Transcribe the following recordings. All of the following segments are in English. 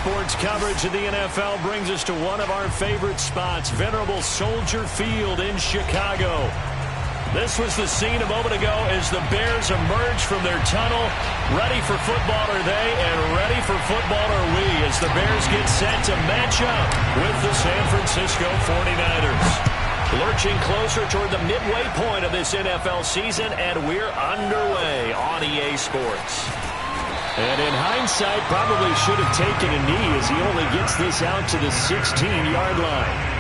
Sports coverage of the NFL brings us to one of our favorite spots, venerable Soldier Field in Chicago. This was the scene a moment ago as the Bears emerged from their tunnel. Ready for football are they, and ready for football are we, as the Bears get set to match up with the San Francisco 49ers. Lurching closer toward the midway point of this NFL season, and we're underway on EA Sports. And in hindsight, probably should have taken a knee as he only gets this out to the 16-yard line.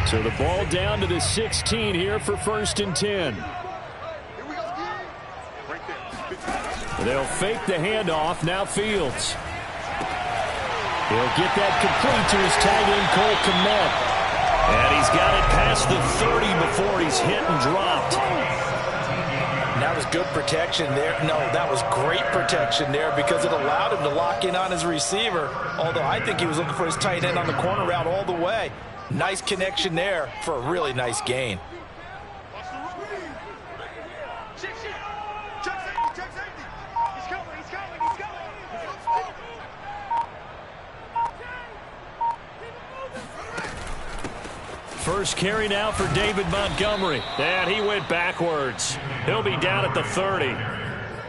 So the ball down to the 16 here for 1st and 10. They'll fake the handoff. Now Fields. He'll get that complete to his tight end, Cole Kmet. And he's got it past the 30 before he's hit and dropped. That was good protection there. No, that was great protection there because it allowed him to lock in on his receiver. Although I think he was looking for his tight end on the corner route all the way. Nice connection there for a really nice gain. First carry now for David Montgomery. And he went backwards. He'll be down at the 30.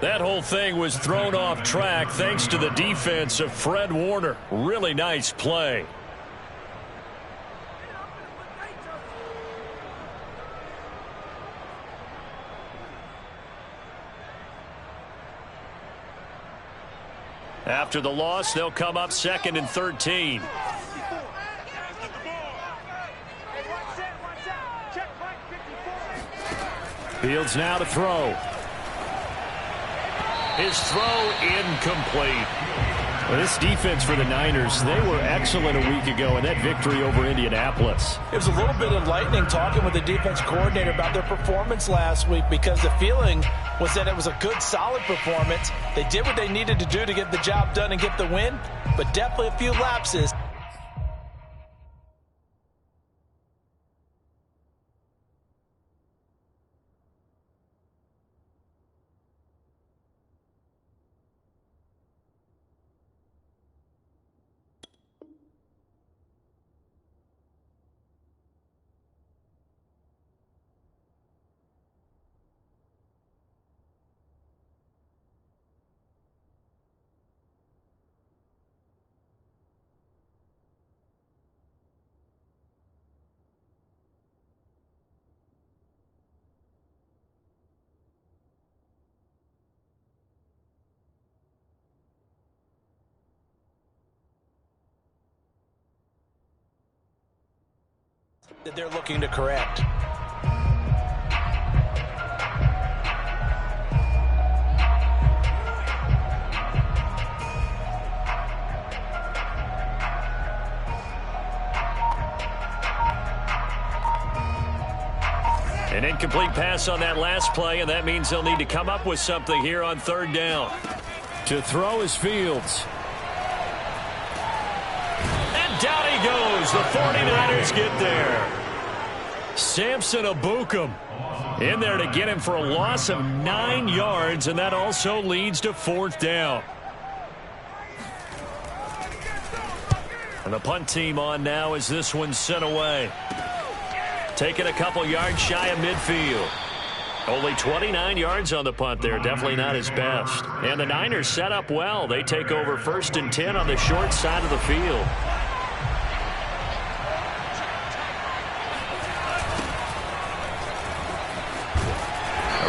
That whole thing was thrown off track thanks to the defense of Fred Warner. Really nice play. After the loss, they'll come up 2nd and 13. Fields now to throw. His throw incomplete. Well, this defense for the Niners, they were excellent a week ago in that victory over Indianapolis. It was a little bit enlightening talking with the defense coordinator about their performance last week because the feeling was that it was a good, solid performance. They did what they needed to do to get the job done and get the win, but definitely a few lapses. That they're looking to correct. An incomplete pass on that last play, and that means they'll need to come up with something here on 3rd down. To throw is Fields. Down he goes. The 49ers get there. Samson Ebukam in there to get him for a loss of 9 yards, and that also leads to 4th down. And the punt team on now as this one's sent away. Taking a couple yards shy of midfield. Only 29 yards on the punt there. Definitely not his best. And the Niners set up well. They take over 1st and 10 on the short side of the field.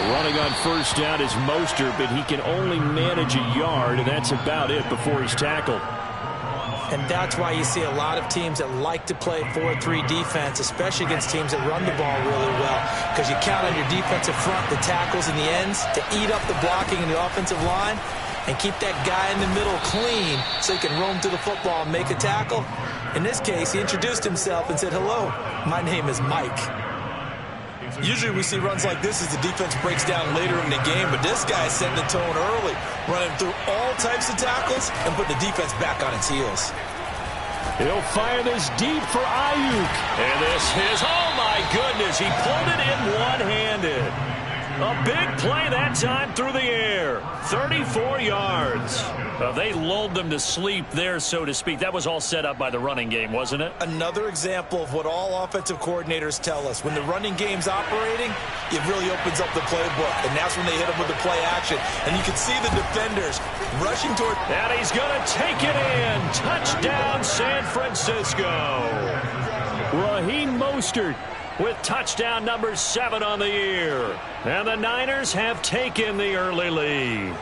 Running on 1st down is Mostert, but he can only manage a yard, and that's about it before he's tackled. And that's why you see a lot of teams that like to play 4-3 defense, especially against teams that run the ball really well, because you count on your defensive front, the tackles and the ends, to eat up the blocking in the offensive line and keep that guy in the middle clean so he can roam to the football and make a tackle. In this case, he introduced himself and said, "Hello, my name is Mike." Usually we see runs like this as the defense breaks down later in the game, but this guy's setting the tone early, running through all types of tackles and putting the defense back on its heels. He'll fire this deep for Ayuk. And this is, oh my my goodness, he pulled it in one-handed. A big play that time through the air. 34 yards. They lulled them to sleep there, so to speak. That was all set up by the running game, wasn't it? Another example of what all offensive coordinators tell us. When the running game's operating, it really opens up the playbook. And that's when they hit them with the play action. And you can see the defenders rushing toward. And he's going to take it in. Touchdown, San Francisco. Raheem Mostert with touchdown number 7 on the year. And the Niners have taken the early lead.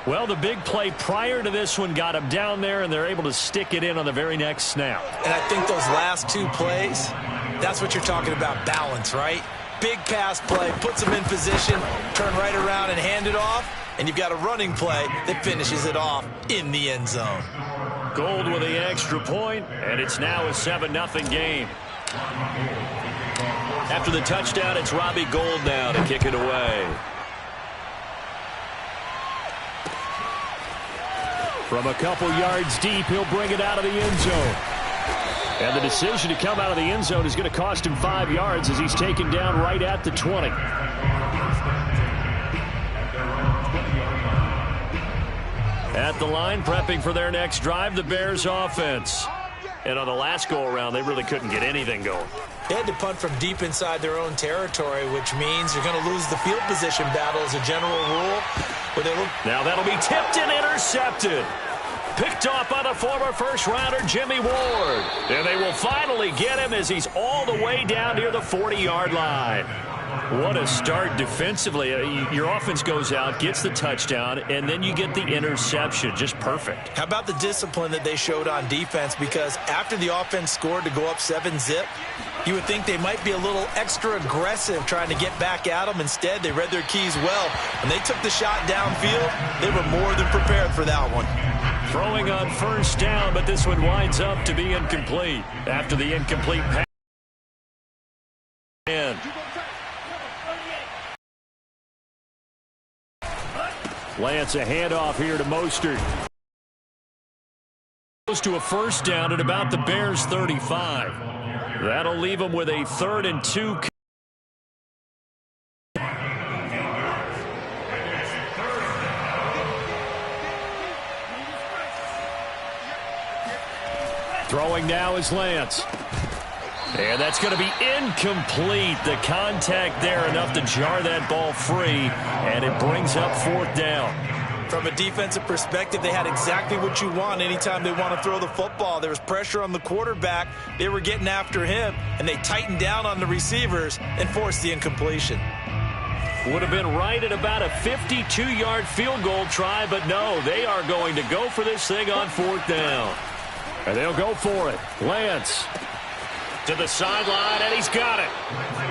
Well, the big play prior to this one got them down there, and they're able to stick it in on the very next snap. And I think those last 2 plays, that's what you're talking about, balance, right? Big pass play, puts them in position, turn right around and hand it off, and you've got a running play that finishes it off in the end zone. Gold with the extra point, and it's now a 7-0 game. After the touchdown, it's Robbie Gould now to kick it away. From a couple yards deep, he'll bring it out of the end zone. And the decision to come out of the end zone is going to cost him 5 yards as he's taken down right at the 20. At the line, prepping for their next drive, the Bears offense. And on the last go-around, they really couldn't get anything going. They had to punt from deep inside their own territory, which means you're going to lose the field position battle as a general rule. Now that'll be tipped and intercepted. Picked off by the former first-rounder Jimmy Ward. And they will finally get him as he's all the way down near the 40-yard line. What a start defensively. Your offense goes out, gets the touchdown, and then you get the interception. Just perfect. How about the discipline that they showed on defense? Because after the offense scored to go up 7-zip, you would think they might be a little extra aggressive trying to get back at them. Instead, they read their keys well. When they took the shot downfield, they were more than prepared for that one. Throwing on first down, but this one winds up to be incomplete. After the incomplete pass. Lance, a handoff here to Mostert. Goes to a first down at about the Bears' 35. That'll leave them with a 3rd and 2. Throwing now is Lance. And that's going to be incomplete. The contact there enough to jar that ball free, and it brings up 4th down. From a defensive perspective, they had exactly what you want anytime they want to throw the football. There was pressure on the quarterback. They were getting after him, and they tightened down on the receivers and forced the incompletion. Would have been right at about a 52-yard field goal try, but no, they are going to go for this thing on 4th down. And they'll go for it. Lance to the sideline, and he's got it.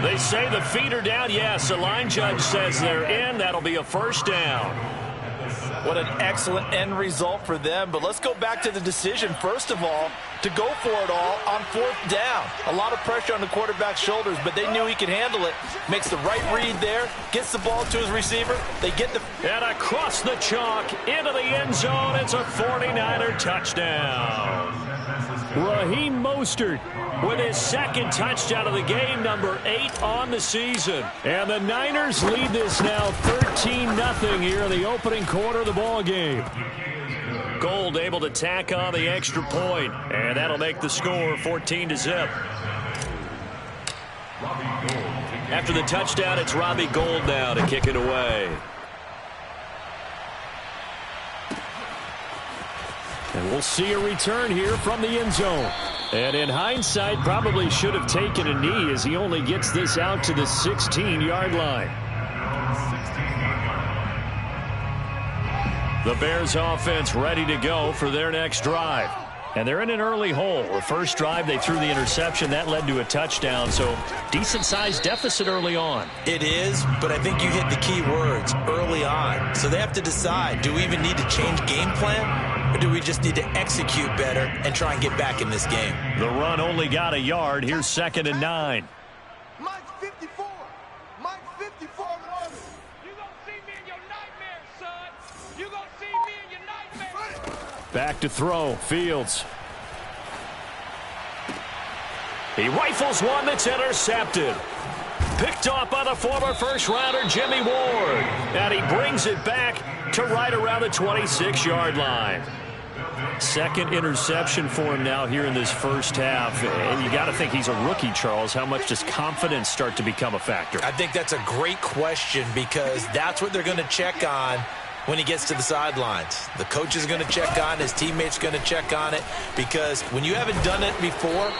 They say the feet are down. Yes, the line judge says they're in. That'll be a first down. What an excellent end result for them. But let's go back to the decision, first of all, to go for it all on 4th down. A lot of pressure on the quarterback's shoulders, but they knew he could handle it. Makes the right read there, gets the ball to his receiver. They get the... And across the chalk, into the end zone, it's a 49er touchdown. Raheem Mostert with his 2nd touchdown of the game, number 8 on the season. And the Niners lead this now 13-0 here in the opening quarter of the ball game. Gould able to tack on the extra point, and that'll make the score 14-0. After the touchdown, it's Robbie Gould now to kick it away. And we'll see a return here from the end zone. And in hindsight, probably should have taken a knee as he only gets this out to the 16-yard line. The Bears offense ready to go for their next drive. And they're in an early hole. The first drive, they threw the interception. That led to a touchdown, so decent-sized deficit early on. It is, but I think you hit the key words, early on. So they have to decide, do we even need to change game plan? Or do we just need to execute better and try and get back in this game? The run only got a yard. Here's 2nd and 9. Mike 54. Mike 54. You gonna see me in your nightmares, son. You gonna see me in your nightmares. Back to throw. Fields. He rifles one that's intercepted. Picked off by the former first-rounder Jimmy Ward. And he brings it back to right around the 26-yard line. Second interception for him now here in this first half. And you got to think he's a rookie, Charles. How much does confidence start to become a factor? I think that's a great question because that's what they're going to check on when he gets to the sidelines. The coach is going to check on, his teammates going to check on it, because when you haven't done it before,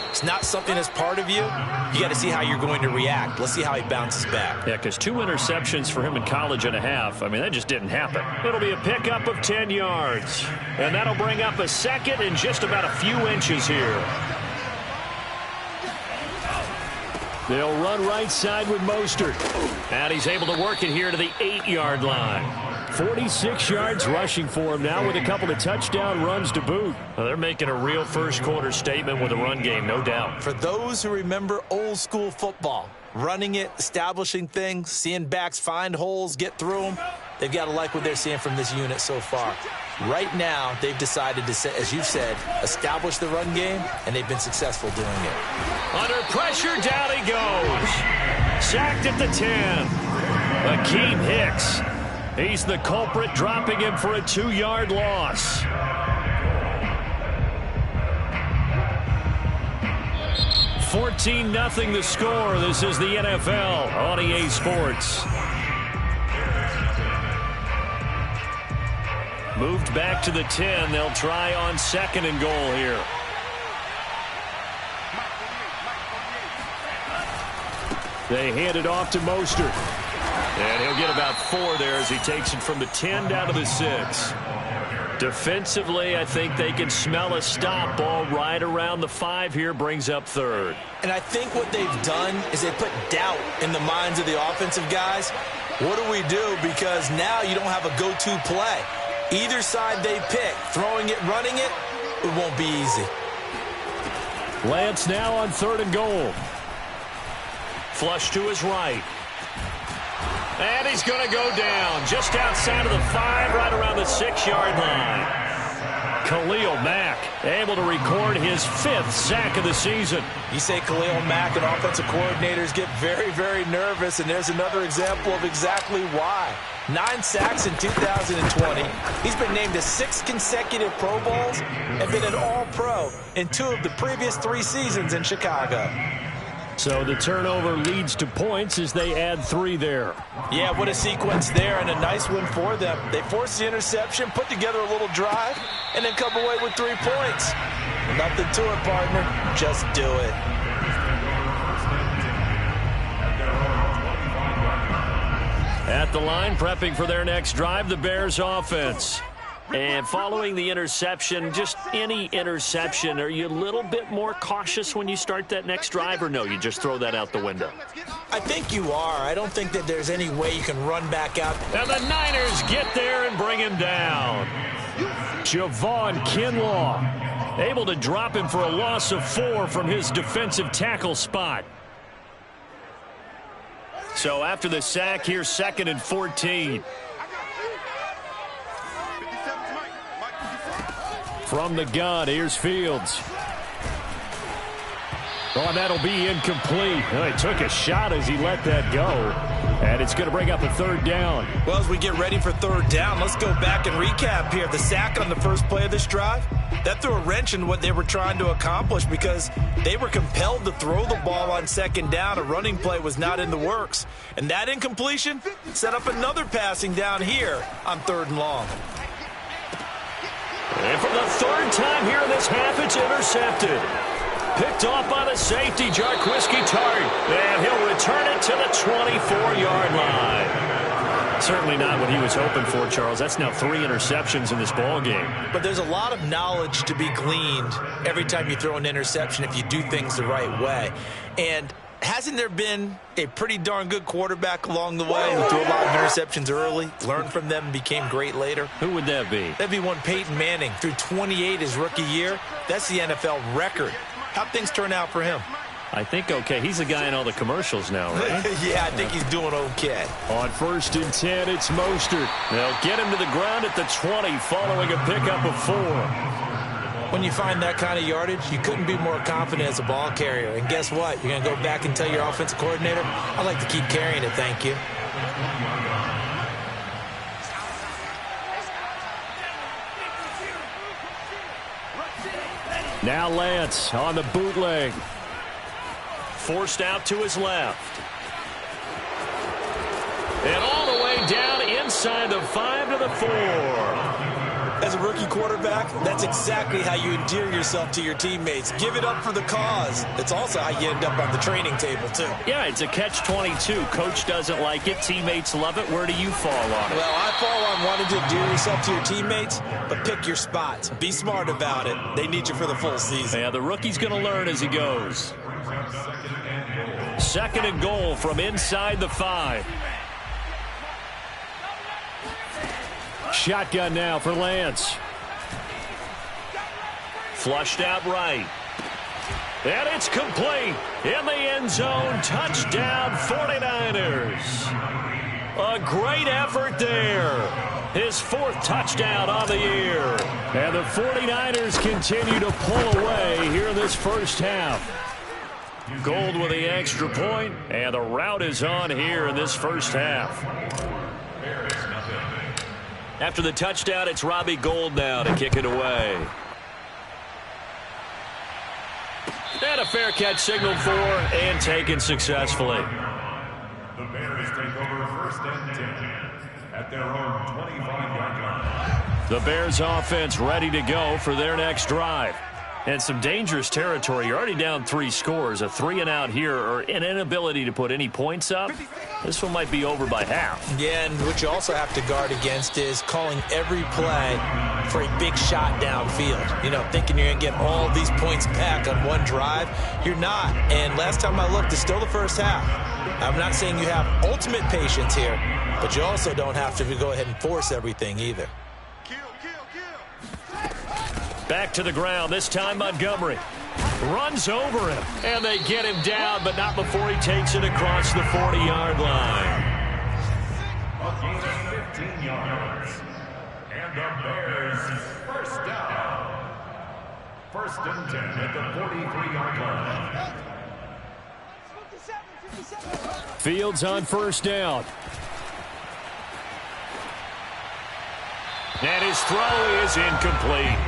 it's not something that's part of you. You got to see how you're going to react. Let's see how he bounces back. Yeah, because 2 interceptions for him in college and a half. I mean, that just didn't happen. It'll be a pickup of 10 yards. And that'll bring up a second and just about a few inches here. They'll run right side with Mostert. And he's able to work it here to the 8-yard line. 46 yards rushing for him now with a couple of touchdown runs to boot. Well, they're making a real first-quarter statement with a run game, no doubt. For those who remember old-school football, running it, establishing things, seeing backs find holes, get through them, they've got to like what they're seeing from this unit so far. Right now, they've decided to, as you've said, establish the run game, and they've been successful doing it. Under pressure, down he goes. Sacked at the 10. Akeem Hicks. He's the culprit, dropping him for a 2-yard loss. $14-0 the score. This is the NFL on EA Sports. Moved back to the 10. They'll try on 2nd and goal here. They hand it off to Mostert. And he'll get about 4 there as he takes it from the 10 down to the 6. Defensively, I think they can smell a stop. Ball right around the 5 here, brings up 3rd. And I think what they've done is they put doubt in the minds of the offensive guys. What do we do? Because now you don't have a go-to play. Either side they pick, throwing it, running it, it won't be easy. Lance now on 3rd and goal. Flush to his right. And he's going to go down just outside of the 5, right around the 6-yard line. Khalil Mack able to record his 5th sack of the season. You say Khalil Mack and offensive coordinators get very, very nervous, and there's another example of exactly why. 9 sacks in 2020. He's been named to 6 consecutive Pro Bowls and been an All-Pro in 2 of the previous 3 seasons in Chicago. So the turnover leads to points as they add 3 there. Yeah, what a sequence there, and a nice one for them. They forced the interception, put together a little drive, and then come away with 3 points. Nothing to it, partner. Just do it. At the line, prepping for their next drive, the Bears offense. And following the interception, just any interception, are you a little bit more cautious when you start that next drive, or no, you just throw that out the window? I think you are. I don't think that there's any way you can run back out. And the Niners get there and bring him down. Javon Kinlaw able to drop him for a loss of 4 from his defensive tackle spot. So after the sack, here's 2nd and 14. From the gun, here's Fields. Oh, and that'll be incomplete. Oh, he took a shot as he let that go. And it's going to bring up a 3rd down. Well, as we get ready for 3rd down, let's go back and recap here. The sack on the first play of this drive, that threw a wrench in what they were trying to accomplish because they were compelled to throw the ball on 2nd down. A running play was not in the works. And that incompletion set up another passing down here on 3rd and long. And for the 3rd time here in this half, it's intercepted. Picked off by the safety, Jarquiski Tart. And he'll return it to the 24-yard line. Certainly not what he was hoping for, Charles. That's now 3 interceptions in this ball game. But there's a lot of knowledge to be gleaned every time you throw an interception if you do things the right way. And hasn't there been a pretty darn good quarterback along the way who threw a lot of interceptions early, learned from them, and became great later? Who would that be? That'd be one Peyton Manning. Threw 28 his rookie year. That's the NFL record. How'd things turn out for him? I think okay. He's the guy in all the commercials now, right? Yeah, I think he's doing okay. On 1st and 10, it's Mostert. They'll get him to the ground at the 20 following a pickup of 4. When you find that kind of yardage, you couldn't be more confident as a ball carrier. And guess what? You're going to go back and tell your offensive coordinator, I'd like to keep carrying it, thank you. Now Lance on the bootleg. Forced out to his left. And all the way down inside the 5 to the 4. As a rookie quarterback, that's exactly how you endear yourself to your teammates. Give it up for the cause. It's also how you end up on the training table, too. Yeah, it's a catch-22. Coach doesn't like it. Teammates love it. Where do you fall on it? Well, I fall on wanting to endear yourself to your teammates, but pick your spots. Be smart about it. They need you for the full season. Yeah, the rookie's going to learn as he goes. 2nd and goal from inside the 5. Shotgun now for Lance. Flushed out right. And it's complete. In the end zone. Touchdown 49ers. A great effort there. His 4th touchdown on the year. And the 49ers continue to pull away here in this first half. Gold with the extra point, and the route is on here in this first half. After the touchdown, it's Robbie Gould now to kick it away. And a fair catch signaled for and taken successfully. The Bears take over 1st and 10 at their own 25-yard line. The Bears offense ready to go for their next drive. And some dangerous territory. You're already down 3 scores. A 3-and-out here, or an inability to put any points up. This one might be over by half. Yeah, and what you also have to guard against is calling every play for a big shot downfield. You know, thinking you're going to get all these points back on one drive. You're not. And last time I looked, it's still the first half. I'm not saying you have ultimate patience here, but you also don't have to go ahead and force everything either. Back to the ground, this time Montgomery. Runs over him, and they get him down, but not before he takes it across the 40-yard line. A gain of 15 yards. And the Bears first down. 1st and 10 at the 43-yard line. Fields on 1st down. And his throw is incomplete.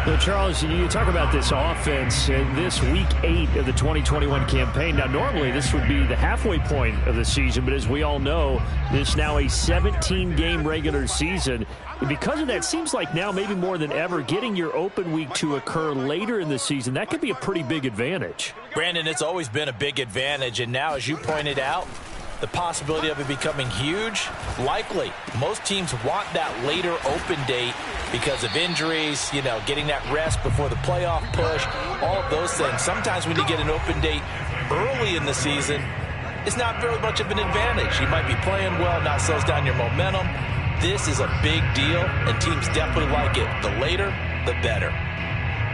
Well, Charles, you talk about this offense in this week 8 of the 2021 campaign. Now, normally this would be the halfway point of the season, but as we all know, this is now a 17-game regular season. And because of that, seems like now maybe more than ever, getting your open week to occur later in the season, that could be a pretty big advantage. Brandon, it's always been a big advantage, and now, as you pointed out, the possibility of it becoming huge, likely. Most teams want that later open date because of injuries, you know, getting that rest before the playoff push, all of those things. Sometimes when you get an open date early in the season, it's not very much of an advantage. You might be playing well, not slows down your momentum. This is a big deal, and teams definitely like it. The later, the better.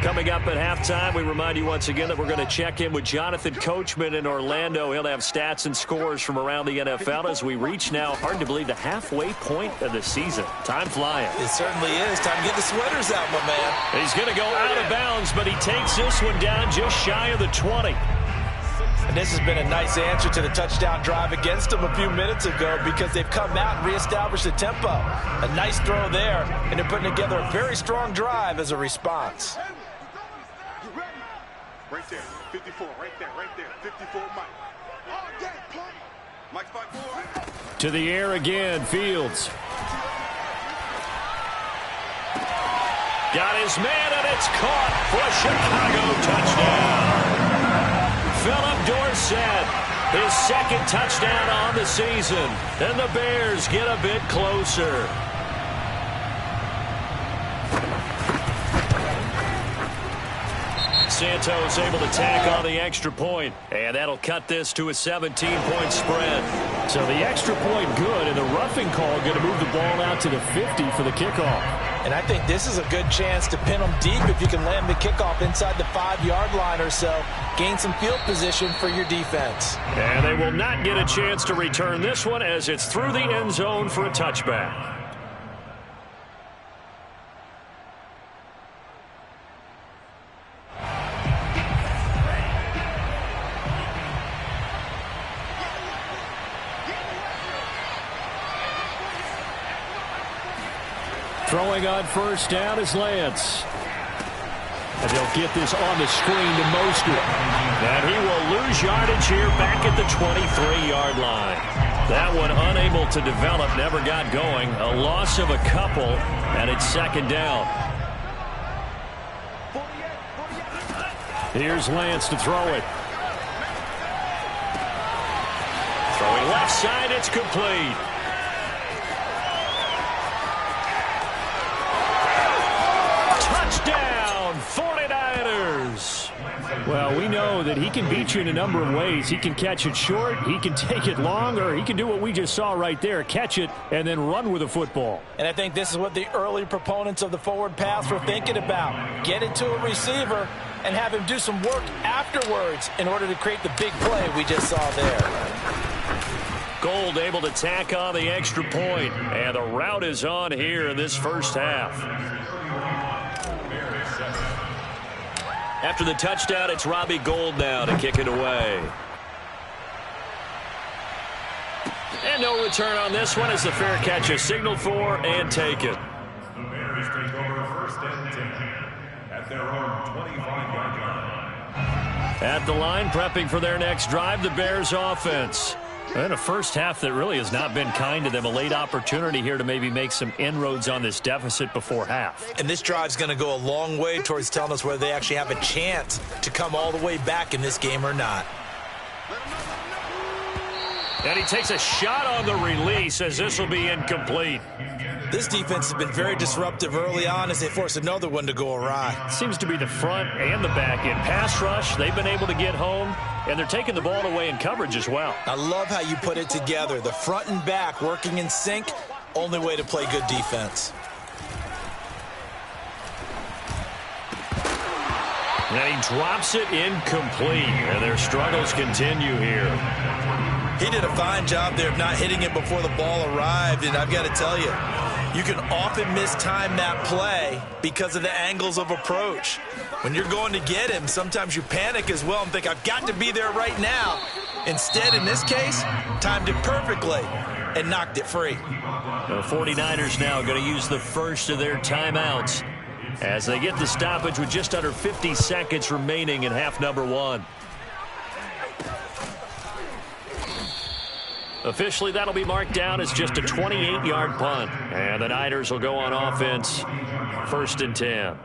Coming up at halftime, we remind you once again that we're going to check in with Jonathan Coachman in Orlando. He'll have stats and scores from around the NFL as we reach now, hard to believe, the halfway point of the season. Time flying. It certainly is. Time to get the sweaters out, my man. He's going to go out of bounds, but he takes this one down just shy of the 20. And this has been a nice answer to the touchdown drive against them a few minutes ago because they've come out and reestablished the tempo. A nice throw there, and they're putting together a very strong drive as a response. Right there, 54, right there, 54, Mike. All day, play. Mike's 5-4. To the air again, Fields. Got his man, and it's caught for a Chicago touchdown. Philip Dorsett, his 2nd touchdown on the season. And the Bears get a bit closer. Santos able to tack on the extra point, and that'll cut this to a 17-point spread. So the extra point good, and the roughing call going to move the ball out to the 50 for the kickoff. And I think this is a good chance to pin them deep if you can land the kickoff inside the 5-yard line or so. Gain some field position for your defense. And they will not get a chance to return this one as it's through the end zone for a touchback. Throwing on first down is Lance. And they'll get this on the screen to Mostert. And he will lose yardage here back at the 23-yard line. That one unable to develop, never got going. A loss of a couple, and it's second down. Here's Lance to throw it. Throwing left side, it's complete. Touchdown, 49ers. Well, we know that he can beat you in a number of ways. He can catch it short, he can take it long, or he can do what we just saw right there, catch it and then run with the football. And I think this is what the early proponents of the forward pass were thinking about. Get it to a receiver and have him do some work afterwards in order to create the big play we just saw there. Gold able to tack on the extra point, and the route is on here in this first half. After the touchdown, it's Robbie Gould now to kick it away. And no return on this one as the fair catch is signaled for and taken. The Bears take over first and 10 at their own 25-yard line. At the line, prepping for their next drive, the Bears offense. And a first half that really has not been kind to them. A late opportunity here to maybe make some inroads on this deficit before half. And this drive's going to go a long way towards telling us whether they actually have a chance to come all the way back in this game or not. And he takes a shot on the release as this will be incomplete. This defense has been very disruptive early on as they force another one to go awry. Seems to be the front and the back end. Pass rush, they've been able to get home, and they're taking the ball away in coverage as well. I love how you put it together. The front and back working in sync, only way to play good defense. And he drops it incomplete, and their struggles continue here. He did a fine job there of not hitting it before the ball arrived, and I've got to tell you, you can often mistime that play because of the angles of approach. When you're going to get him, sometimes you panic as well and think, I've got to be there right now. Instead, in this case, timed it perfectly and knocked it free. The 49ers now going to use the first of their timeouts as they get the stoppage with just under 50 seconds remaining in half number one. Officially, that'll be marked down as just a 28-yard punt. And the Niners will go on offense, first and 10.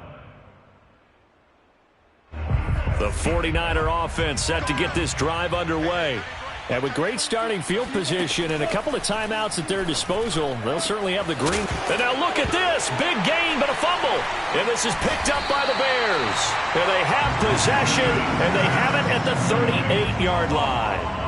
The 49er offense set to get this drive underway. And with great starting field position and a couple of timeouts at their disposal, they'll certainly have the green. And now look at this. Big gain, but a fumble. And this is picked up by the Bears. And they have possession, and they have it at the 38-yard line.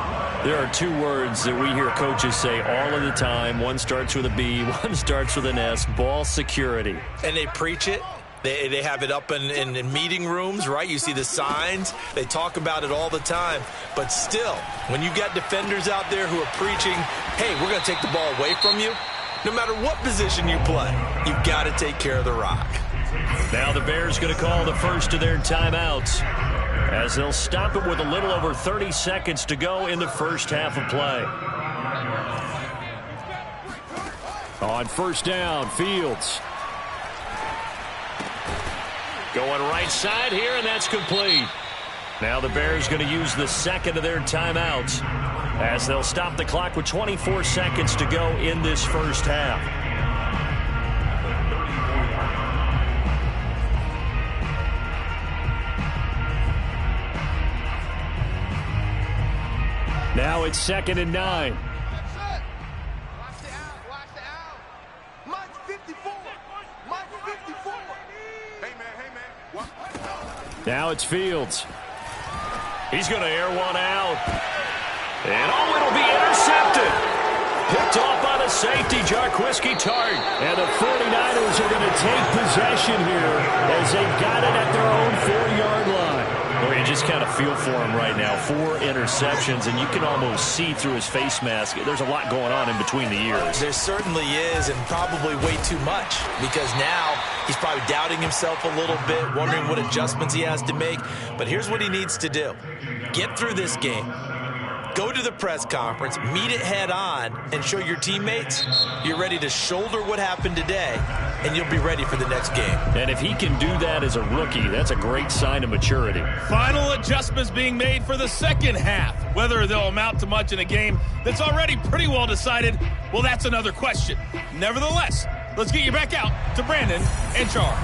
There are two words that we hear coaches say all of the time. One starts with a B, one starts with an S, ball security. And they preach it. They have it up in meeting rooms, right? You see the signs. They talk about it all the time. But still, when you got defenders out there who are preaching, hey, we're going to take the ball away from you, no matter what position you play, you've got to take care of the rock. Now the Bears going to call the first of their timeouts as they'll stop it with a little over 30 seconds to go in the first half of play. On first down, Fields. Going right side here, and that's complete. Now the Bears going to use the second of their timeouts as they'll stop the clock with 24 seconds to go in this first half. Now it's 2nd and 9. Watch the out. Watch the out. Mike 54. Mike 54. Hey, man. What? Now it's Fields. He's going to air one out. And it'll be intercepted. Picked off by the safety, Jarquiski Tartt. And the 49ers are going to take possession here as they've got it at their own 4-yard line. Well, you just kind of feel for him right now. 4 interceptions, and you can almost see through his face mask. There's a lot going on in between the ears. There certainly is, and probably way too much, because now he's probably doubting himself a little bit, wondering what adjustments he has to make. But here's what he needs to do. Get through this game. Go to the press conference, meet it head on, and show your teammates you're ready to shoulder what happened today, and you'll be ready for the next game. And if he can do that as a rookie, that's a great sign of maturity. Final adjustments being made for the second half. Whether they'll amount to much in a game that's already pretty well decided, well, that's another question. Nevertheless, let's get you back out to Brandon and Charles.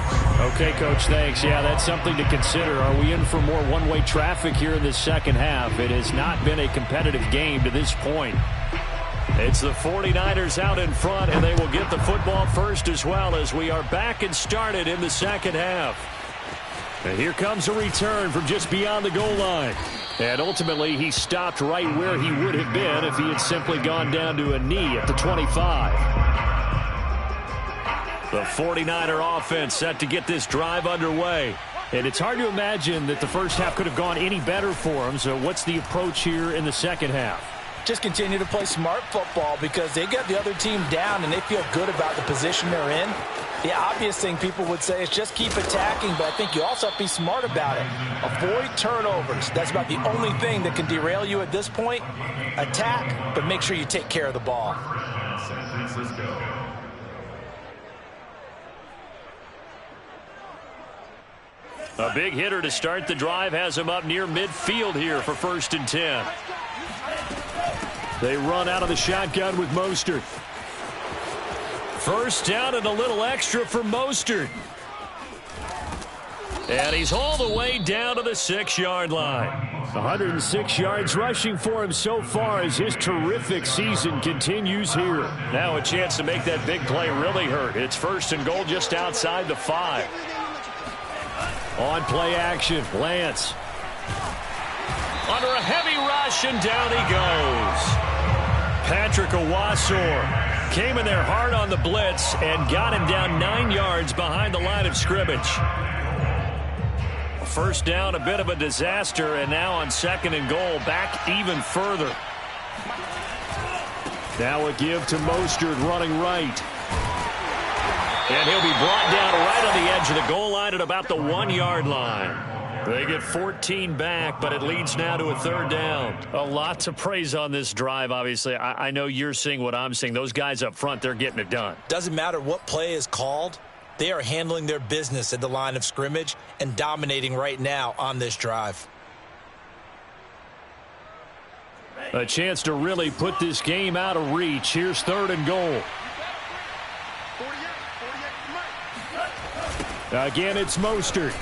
Okay, Coach, thanks. Yeah, that's something to consider. Are we in for more one-way traffic here in the second half? It has not been a competitive game to this point. It's the 49ers out in front, and they will get the football first as well as we are back and started in the second half. And here comes a return from just beyond the goal line. And ultimately, he stopped right where he would have been if he had simply gone down to a knee at the 25. The 49er offense set to get this drive underway. And it's hard to imagine that the first half could have gone any better for them. So what's the approach here in the second half? Just continue to play smart football because they got the other team down and they feel good about the position they're in. The obvious thing people would say is just keep attacking, but I think you also have to be smart about it. Avoid turnovers. That's about the only thing that can derail you at this point. Attack, but make sure you take care of the ball. San Francisco. A big hitter to start the drive has him up near midfield here for 1st and 10. They run out of the shotgun with Mostert. First down and a little extra for Mostert. And he's all the way down to the 6-yard line. 106 yards rushing for him so far as his terrific season continues here. Now a chance to make that big play really hurt. It's 1st and goal just outside the 5. On play action, Lance. Under a heavy rush, and down he goes. Patrick Owasor came in there hard on the blitz and got him down 9 yards behind the line of scrimmage. First down, a bit of a disaster, and now on 2nd and goal, back even further. Now a give to Mostert running right. And he'll be brought down right on the edge of the goal line at about the 1-yard line. They get 14 back, but it leads now to a 3rd down. A lot to praise on this drive, obviously. I know you're seeing what I'm seeing. Those guys up front, they're getting it done. Doesn't matter what play is called. They are handling their business at the line of scrimmage and dominating right now on this drive. A chance to really put this game out of reach. Here's 3rd and goal. Again, it's Mostert.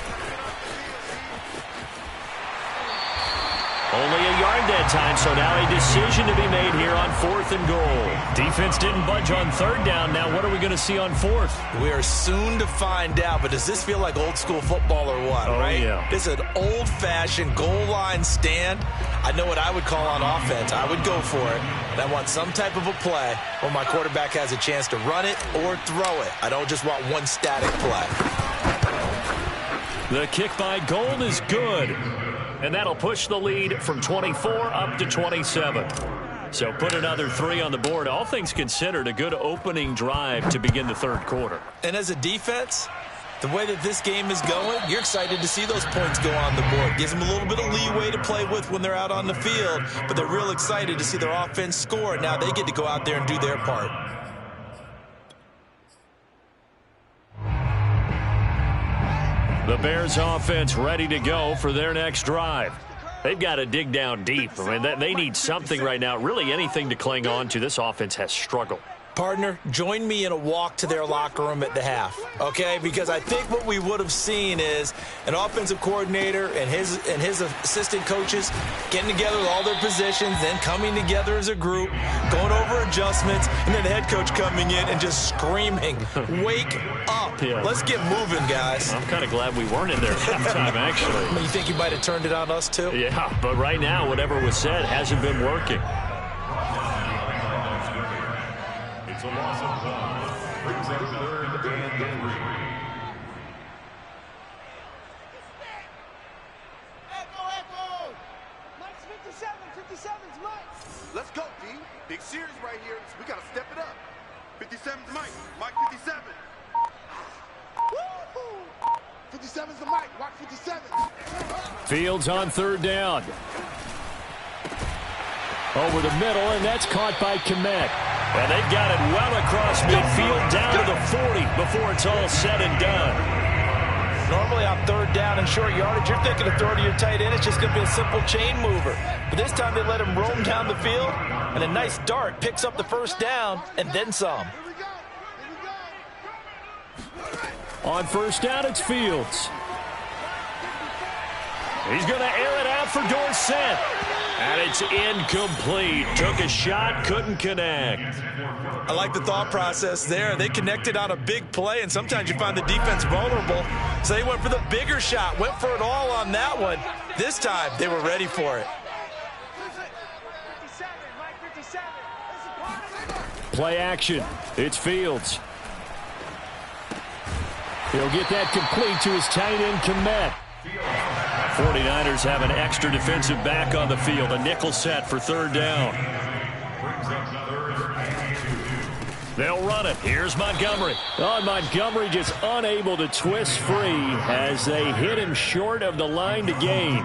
Only a yard that time, so now a decision to be made here on 4th and goal. Defense didn't budge on 3rd down. Now what are we going to see on 4th? We are soon to find out, but does this feel like old school football or what, right? Yeah. This is an old-fashioned goal line stand. I know what I would call on offense. I would go for it. And I want some type of a play where my quarterback has a chance to run it or throw it. I don't just want one static play. The kick by Gold is good. And that'll push the lead from 24 up to 27. So put another 3 on the board. All things considered, a good opening drive to begin the 3rd quarter. And as a defense, the way that this game is going, you're excited to see those points go on the board. Gives them a little bit of leeway to play with when they're out on the field, but they're real excited to see their offense score. Now they get to go out there and do their part. The Bears offense ready to go for their next drive. They've got to dig down deep. I mean, they need something right now, really anything to cling on to. This offense has struggled. Partner, join me in a walk to their locker room at the half, okay? Because I think what we would have seen is an offensive coordinator and his assistant coaches getting together with all their positions, then coming together as a group, going over adjustments, and then the head coach coming in and just screaming, wake up. Yeah. Let's get moving, guys. I'm kind of glad we weren't in there at that time, actually. You think you might have turned it on us, too? Yeah, but right now, whatever was said hasn't been working. It's a loss of 1. Brings up 3rd and 3. Echo! Mike's 57. 57's Mike. Let's go, D. Big series right here. So we got to step it up. 57's Mike. Mike 57. Woo-hoo! 57's the Mike. Watch 57. Fields on 3rd down. Over the middle, and that's caught by Kmet. And they've got it well across midfield down to the 40 before it's all said and done. Normally on third down and short yardage, you're thinking of throwing to your tight end. It's just going to be a simple chain mover. But this time they let him roam down the field, and a nice dart picks up the first down and then some. On first down, it's Fields. He's going to air it out for Dorsett. And it's incomplete. Took a shot, couldn't connect. I like the thought process there. They connected on a big play, and sometimes you find the defense vulnerable. So they went for the bigger shot, went for it all on that one. This time, they were ready for it. Play action. It's Fields. He'll get that complete to his tight end, Kmet. 49ers have an extra defensive back on the field. A nickel set for third down. They'll run it. Here's Montgomery. Oh, Montgomery just unable to twist free as they hit him short of the line to gain. A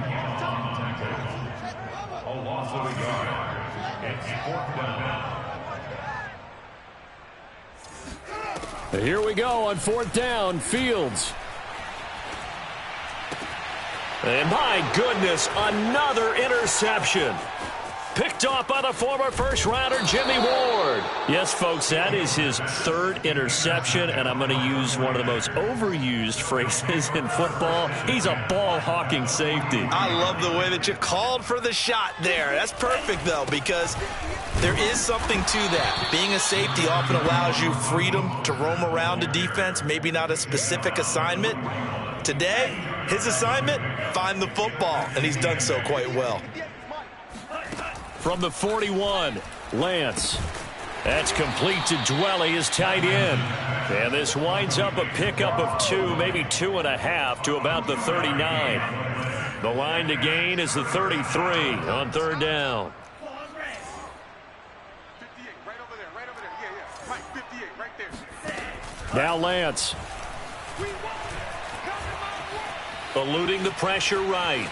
loss of a yard. It's fourth down. Here we go on fourth down. Fields. And my goodness, another interception. Picked off by the former first-rounder Jimmy Ward. Yes, folks, that is his third interception, and I'm going to use one of the most overused phrases in football. He's a ball-hawking safety. I love the way that you called for the shot there. That's perfect, though, because there is something to that. Being a safety often allows you freedom to roam around a defense, maybe not a specific assignment. Today, his assignment, find the football, and he's done so quite well. From the 41, Lance. That's complete to Dwelly, his tight end. And this winds up a pickup of 2, maybe 2.5 to about the 39. The line to gain is the 33 on third down. 58, right over there, right over there. Yeah. Mike, 58, right there. Now Lance. Eluding the pressure right.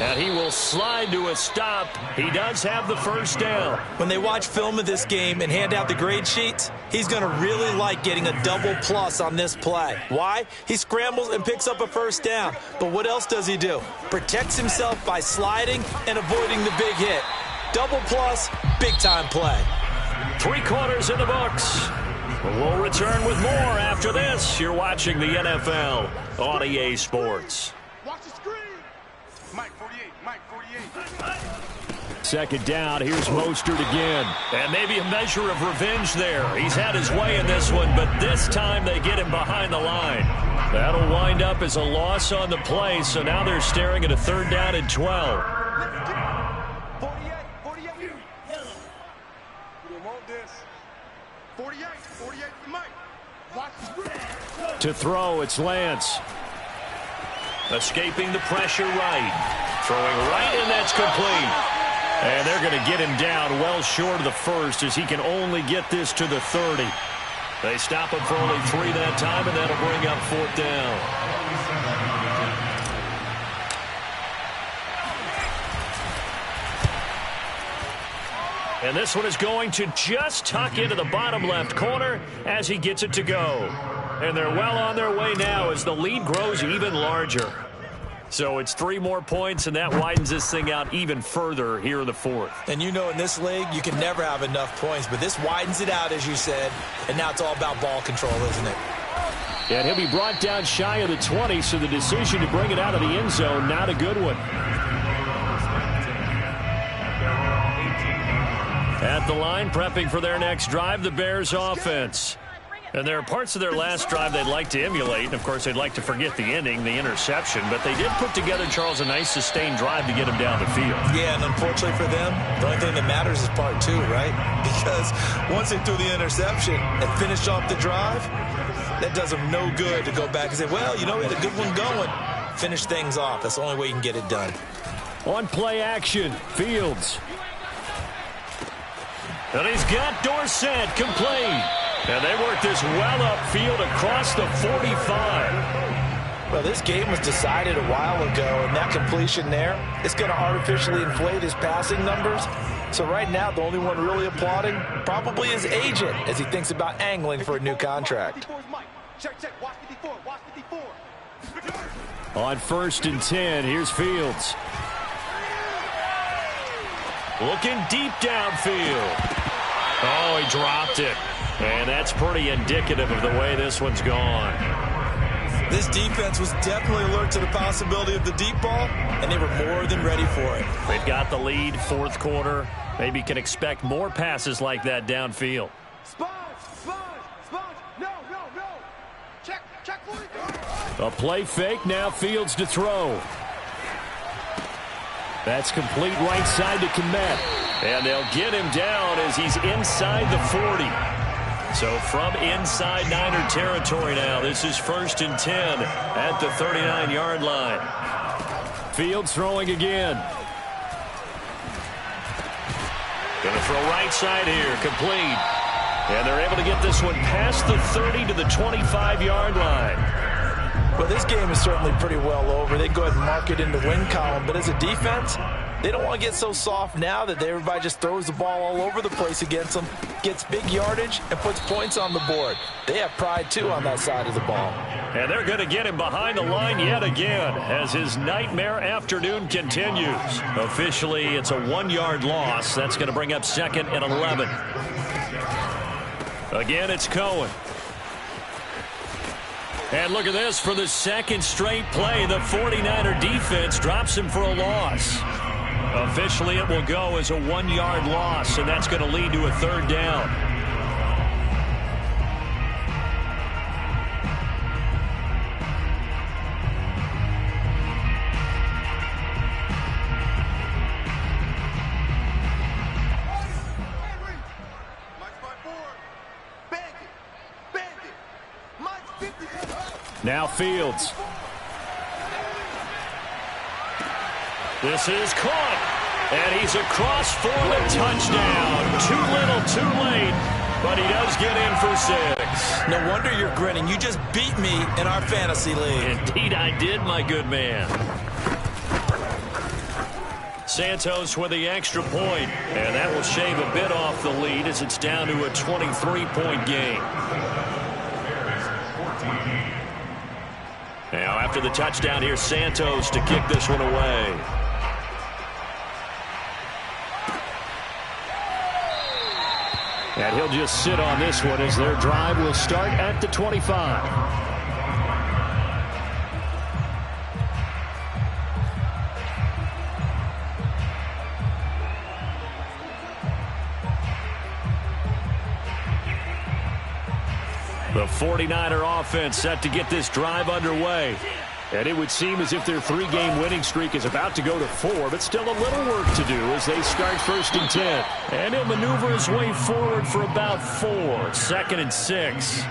And he will slide to a stop. He does have the first down. When they watch film of this game and hand out the grade sheets, he's going to really like getting a double plus on this play. Why? He scrambles and picks up a first down. But what else does he do? Protects himself by sliding and avoiding the big hit. Double plus, big-time play. 3 quarters in the books. We'll return with more after this. You're watching the NFL on EA Sports. Watch the screen. Mike, 48. Mike, 48. Second down. Here's Mostert again. And maybe a measure of revenge there. He's had his way in this one, but this time they get him behind the line. That'll wind up as a loss on the play, so now they're staring at a third down and 12. 48. 48. We don't want this. 48. 48 for Mike. Watch the screen. To throw, it's Lance. Escaping the pressure right. Throwing right, and that's complete. And they're going to get him down well short of the first as he can only get this to the 30. They stop him for only 3 that time, and that'll bring up fourth down. And this one is going to just tuck into the bottom left corner as he gets it to go. And they're well on their way now as the lead grows even larger. So it's 3 more points, and that widens this thing out even further here in the fourth. And you know in this league, you can never have enough points, but this widens it out, as you said, and now it's all about ball control, isn't it? And he'll be brought down shy of the 20, so the decision to bring it out of the end zone, not a good one. At the line, prepping for their next drive, the Bears offense. And there are parts of their last drive they'd like to emulate. And, of course, they'd like to forget the ending, the interception. But they did put together, Charles, a nice sustained drive to get him down the field. Yeah, and unfortunately for them, the only thing that matters is part 2, right? Because once they threw the interception and finished off the drive, that does them no good to go back and say, well, you know, we had a good one going. Finish things off. That's the only way you can get it done. On play action, Fields. And he's got Dorsett complete. And they work this well upfield across the 45. Well, this game was decided a while ago, and that completion there is going to artificially inflate his passing numbers. So right now, the only one really applauding probably his agent as he thinks about angling for a new contract. On 1st and 10, here's Fields. Looking deep downfield. Oh, he dropped it. And that's pretty indicative of the way this one's gone. This defense was definitely alert to the possibility of the deep ball, and they were more than ready for it. They've got the lead, 4th quarter. Maybe can expect more passes like that downfield. A play fake, now Fields to throw. That's complete right side to Kmet. And they'll get him down as he's inside the 40. So from inside Niner territory now, this is 1st and 10 at the 39-yard line. Fields throwing again. Going to throw right side here, complete. And they're able to get this one past the 30 to the 25-yard line. Well, this game is certainly pretty well over. They go ahead and mark it in the win column. But as a defense, they don't want to get so soft now that everybody just throws the ball all over the place against them, gets big yardage, and puts points on the board. They have pride, too, on that side of the ball. And they're going to get him behind the line yet again as his nightmare afternoon continues. Officially, it's a 1-yard loss. That's going to bring up 2nd and 11. Again, it's Cohen. And look at this. For the 2nd straight play, the 49er defense drops him for a loss. Officially, it will go as a 1-yard loss, and that's going to lead to a 3rd down. Now Fields. This is caught. And he's across for the touchdown. Too little, too late. But he does get in for 6. No wonder you're grinning. You just beat me in our fantasy league. Indeed I did, my good man. Santos with the extra point. And that will shave a bit off the lead as it's down to a 23-point game. Now after the touchdown, here's Santos to kick this one away. And he'll just sit on this one as their drive will start at the 25. The 49er offense set to get this drive underway. And it would seem as if their 3-game winning streak is about to go to 4, but still a little work to do as they start 1st and 10. And he'll maneuver his way forward for about 4, 2nd and 6.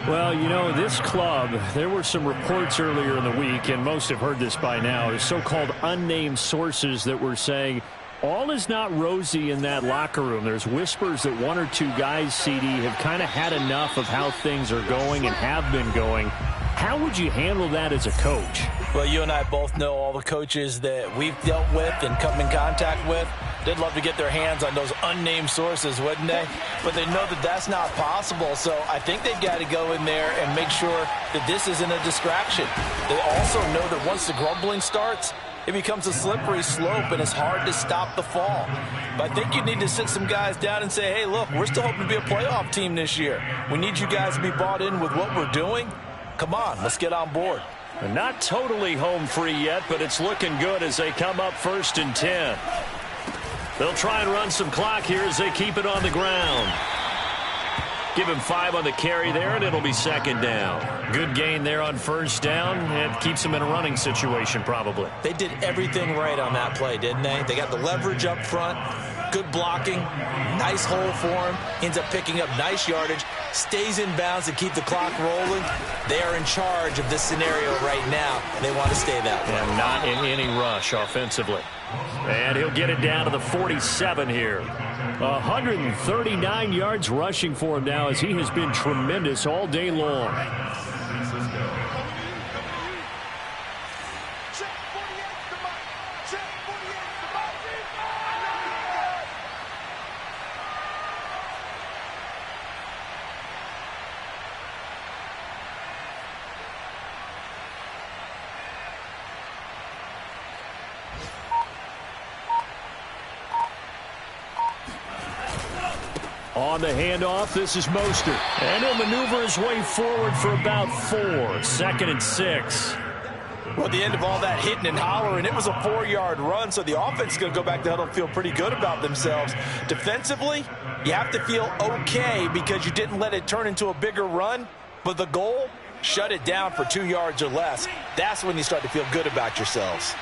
Well, you know, this club, there were some reports earlier in the week, and most have heard this by now, so-called unnamed sources that were saying all is not rosy in that locker room. There's whispers that 1 or 2 guys, CD, have kind of had enough of how things are going and have been going. How would you handle that as a coach? Well, you and I both know all the coaches that we've dealt with and come in contact with. They'd love to get their hands on those unnamed sources, wouldn't they? But they know that that's not possible, so I think they've got to go in there and make sure that this isn't a distraction. They also know that once the grumbling starts, it becomes a slippery slope, and it's hard to stop the fall. But I think you need to sit some guys down and say, hey, look, we're still hoping to be a playoff team this year. We need you guys to be bought in with what we're doing. Come on, let's get on board. Not totally home free yet, but it's looking good as they come up 1st and 10. They'll try and run some clock here as they keep it on the ground. Give him 5 on the carry there, and it'll be 2nd down. Good gain there on 1st down. It keeps him in a running situation, probably. They did everything right on that play, didn't they? They got the leverage up front, good blocking, nice hole for him, ends up picking up nice yardage, stays in bounds to keep the clock rolling. They are in charge of this scenario right now. They want to stay that way. And not in any rush offensively. And he'll get it down to the 47 here. 139 yards rushing for him now as he has been tremendous all day long. On the handoff, this is Mostert. And he'll maneuver his way forward for about 4. 2nd and 6. Well, at the end of all that hitting and hollering, it was a 4-yard run, so the offense is going to go back to huddle and feel pretty good about themselves. Defensively, you have to feel okay because you didn't let it turn into a bigger run, but the goal, shut it down for 2 yards or less. That's when you start to feel good about yourselves.